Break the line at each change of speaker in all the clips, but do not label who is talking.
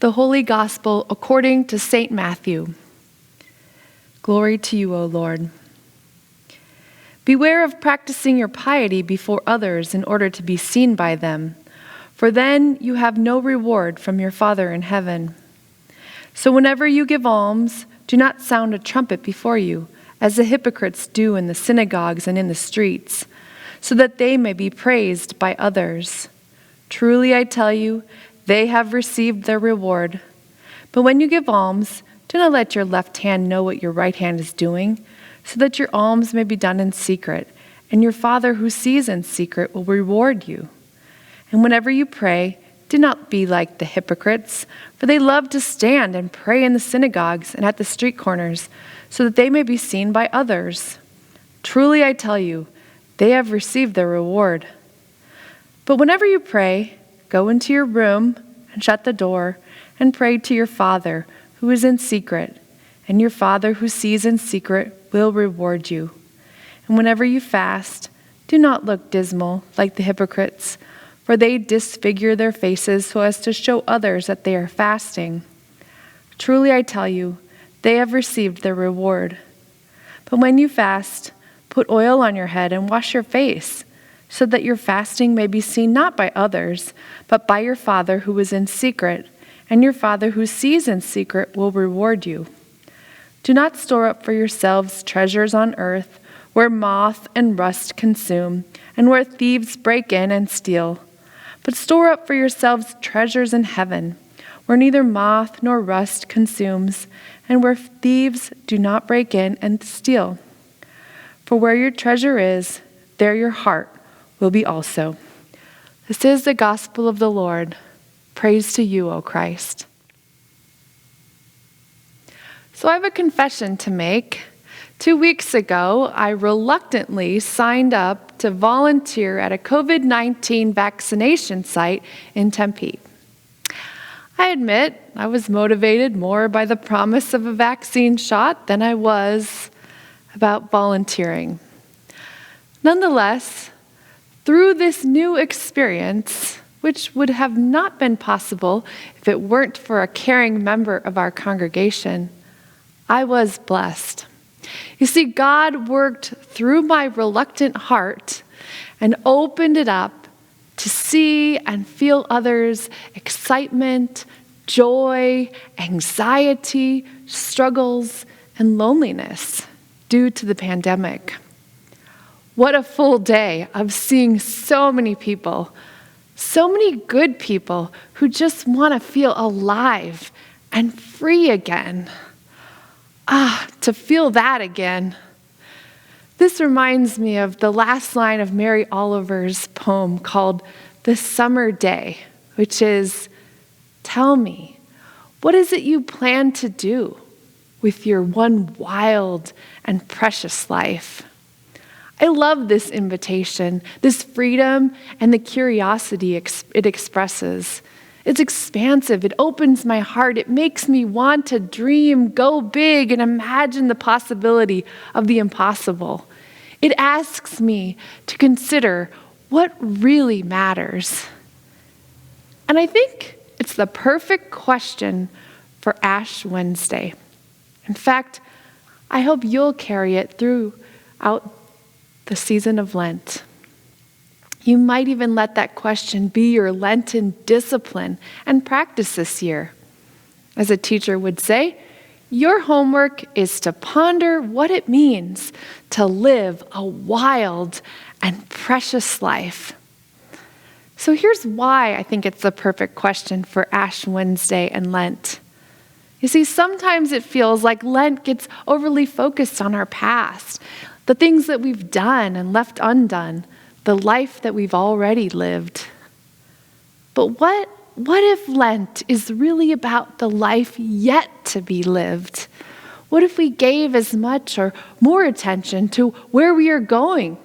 The Holy Gospel according to St. Matthew. Glory to you, O Lord. Beware of practicing your piety before others in order to be seen by them, for then you have no reward from your Father in heaven. So whenever you give alms, do not sound a trumpet before you, as the hypocrites do in the synagogues and in the streets, so that they may be praised by others. Truly I tell you, they have received their reward. But when you give alms, do not let your left hand know what your right hand is doing, so that your alms may be done in secret, and your Father who sees in secret will reward you. And whenever you pray, do not be like the hypocrites, for they love to stand and pray in the synagogues and at the street corners, so that they may be seen by others. Truly I tell you, they have received their reward. But whenever you pray, go into your room and shut the door and pray to your Father who is in secret, and your Father who sees in secret will reward you. And whenever you fast, do not look dismal like the hypocrites, for they disfigure their faces so as to show others that they are fasting. Truly I tell you, they have received their reward. But when you fast, put oil on your head and wash your face, so that your fasting may be seen not by others, but by your Father who is in secret, and your Father who sees in secret will reward you. Do not store up for yourselves treasures on earth, where moth and rust consume, and where thieves break in and steal. But store up for yourselves treasures in heaven, where neither moth nor rust consumes, and where thieves do not break in and steal. For where your treasure is, there your heart will be also. This is the gospel of the Lord. Praise to you, O Christ. So I have a confession to make. 2 weeks ago, I reluctantly signed up to volunteer at a COVID-19 vaccination site in Tempe. I admit I was motivated more by the promise of a vaccine shot than I was about volunteering. Nonetheless, through this new experience, which would have not been possible if it weren't for a caring member of our congregation, I was blessed. You see, God worked through my reluctant heart and opened it up to see and feel others' excitement, joy, anxiety, struggles, and loneliness due to the pandemic. What a full day of seeing so many people, so many good people who just want to feel alive and free again. To feel that again. This reminds me of the last line of Mary Oliver's poem called The Summer Day, which is, "Tell me, what is it you plan to do with your one wild and precious life?" I love this invitation, this freedom, and the curiosity it expresses. It's expansive. It opens my heart. It makes me want to dream, go big, and imagine the possibility of the impossible. It asks me to consider what really matters. And I think it's the perfect question for Ash Wednesday. In fact, I hope you'll carry it throughout the season of Lent. You might even let that question be your Lenten discipline and practice this year. As a teacher would say, your homework is to ponder what it means to live a wild and precious life. So here's why I think it's the perfect question for Ash Wednesday and Lent. You see, sometimes it feels like Lent gets overly focused on our past, the things that we've done and left undone, the life that we've already lived. But what if Lent is really about the life yet to be lived? What if we gave as much or more attention to where we are going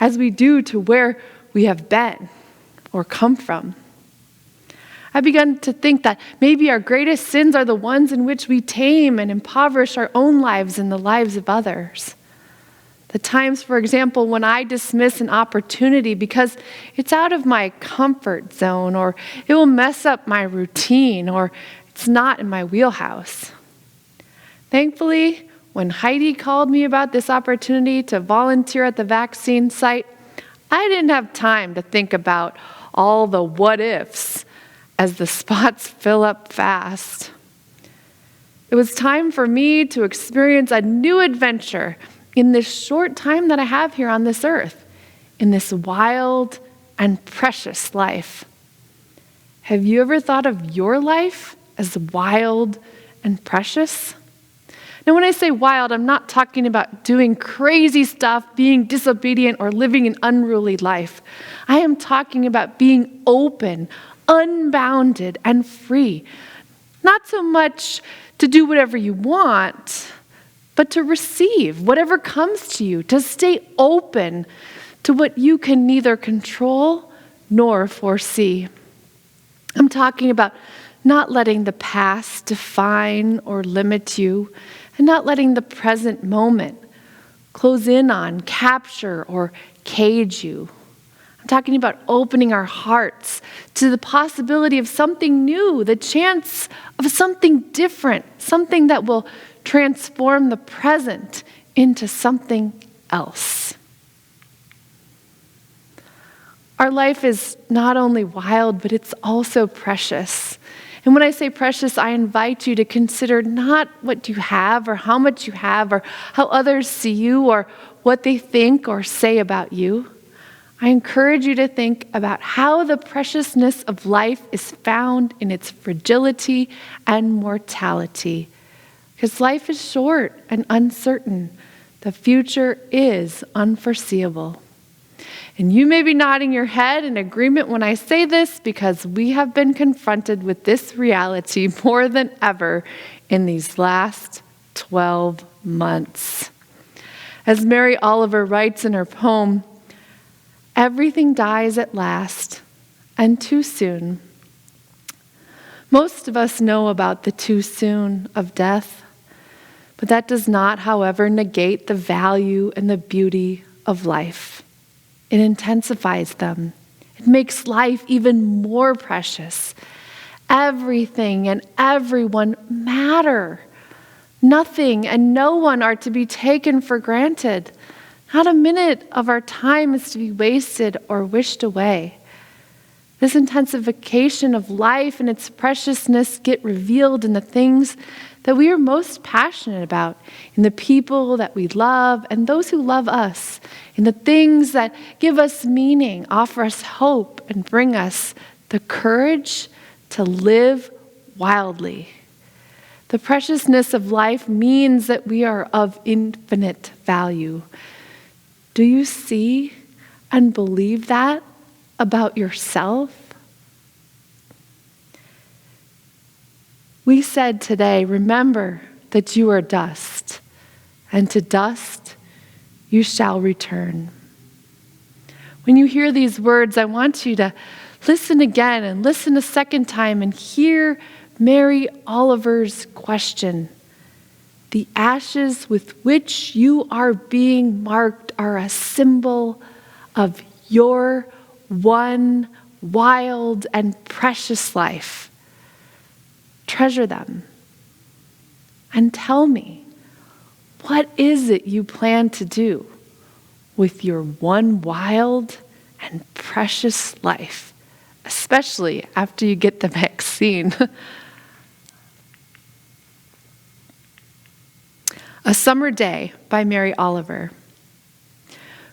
as we do to where we have been or come from? I've begun to think that maybe our greatest sins are the ones in which we tame and impoverish our own lives and the lives of others. The times, for example, when I dismiss an opportunity because it's out of my comfort zone, or it will mess up my routine, or it's not in my wheelhouse. Thankfully, when Heidi called me about this opportunity to volunteer at the vaccine site, I didn't have time to think about all the what ifs as the spots fill up fast. It was time for me to experience a new adventure in this short time that I have here on this earth, in this wild and precious life. Have you ever thought of your life as wild and precious? Now, when I say wild, I'm not talking about doing crazy stuff, being disobedient, or living an unruly life. I am talking about being open, unbounded, and free. Not so much to do whatever you want, but to receive whatever comes to you, to stay open to what you can neither control nor foresee. I'm talking about not letting the past define or limit you, and not letting the present moment close in on, capture, or cage you. I'm talking about opening our hearts to the possibility of something new, the chance of something different, something that will transform the present into something else. Our life is not only wild, but it's also precious. And when I say precious, I invite you to consider not what you have or how much you have or how others see you or what they think or say about you. I encourage you to think about how the preciousness of life is found in its fragility and mortality. Because life is short and uncertain. The future is unforeseeable. And you may be nodding your head in agreement when I say this, because we have been confronted with this reality more than ever in these last 12 months. As Mary Oliver writes in her poem, everything dies at last, and too soon. Most of us know about the too soon of death, but that does not, however, negate the value and the beauty of life. It intensifies them. It makes life even more precious. Everything and everyone matter. Nothing and no one are to be taken for granted. Not a minute of our time is to be wasted or wished away. This intensification of life and its preciousness get revealed in the things that we are most passionate about, in the people that we love and those who love us, in the things that give us meaning, offer us hope, and bring us the courage to live wildly. The preciousness of life means that we are of infinite value. Do you see and believe that about yourself? We said today, remember that you are dust, and to dust you shall return. When you hear these words, I want you to listen again and listen a second time and hear Mary Oliver's question. The ashes with which you are being marked are a symbol of your one wild and precious life. Treasure them. And tell me, what is it you plan to do with your one wild and precious life, especially after you get the vaccine? A Summer Day by Mary Oliver.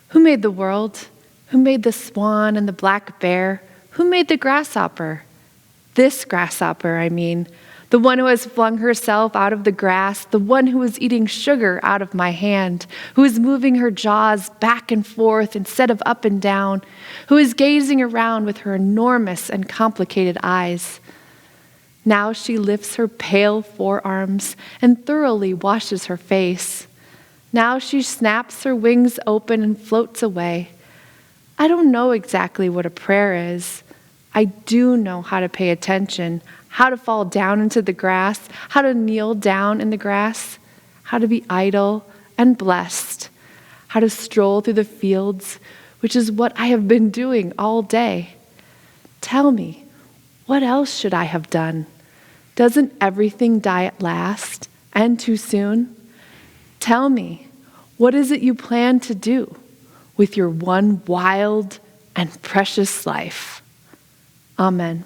Who made the world? Who made the swan and the black bear? Who made the grasshopper? This grasshopper, I mean. The one who has flung herself out of the grass, the one who is eating sugar out of my hand, who is moving her jaws back and forth instead of up and down, who is gazing around with her enormous and complicated eyes. Now she lifts her pale forearms and thoroughly washes her face. Now she snaps her wings open and floats away. I don't know exactly what a prayer is. I do know how to pay attention, how to fall down into the grass, how to kneel down in the grass, how to be idle and blessed, how to stroll through the fields, which is what I have been doing all day. Tell me, what else should I have done? Doesn't everything die at last and too soon? Tell me, what is it you plan to do with your one wild and precious life? Amen.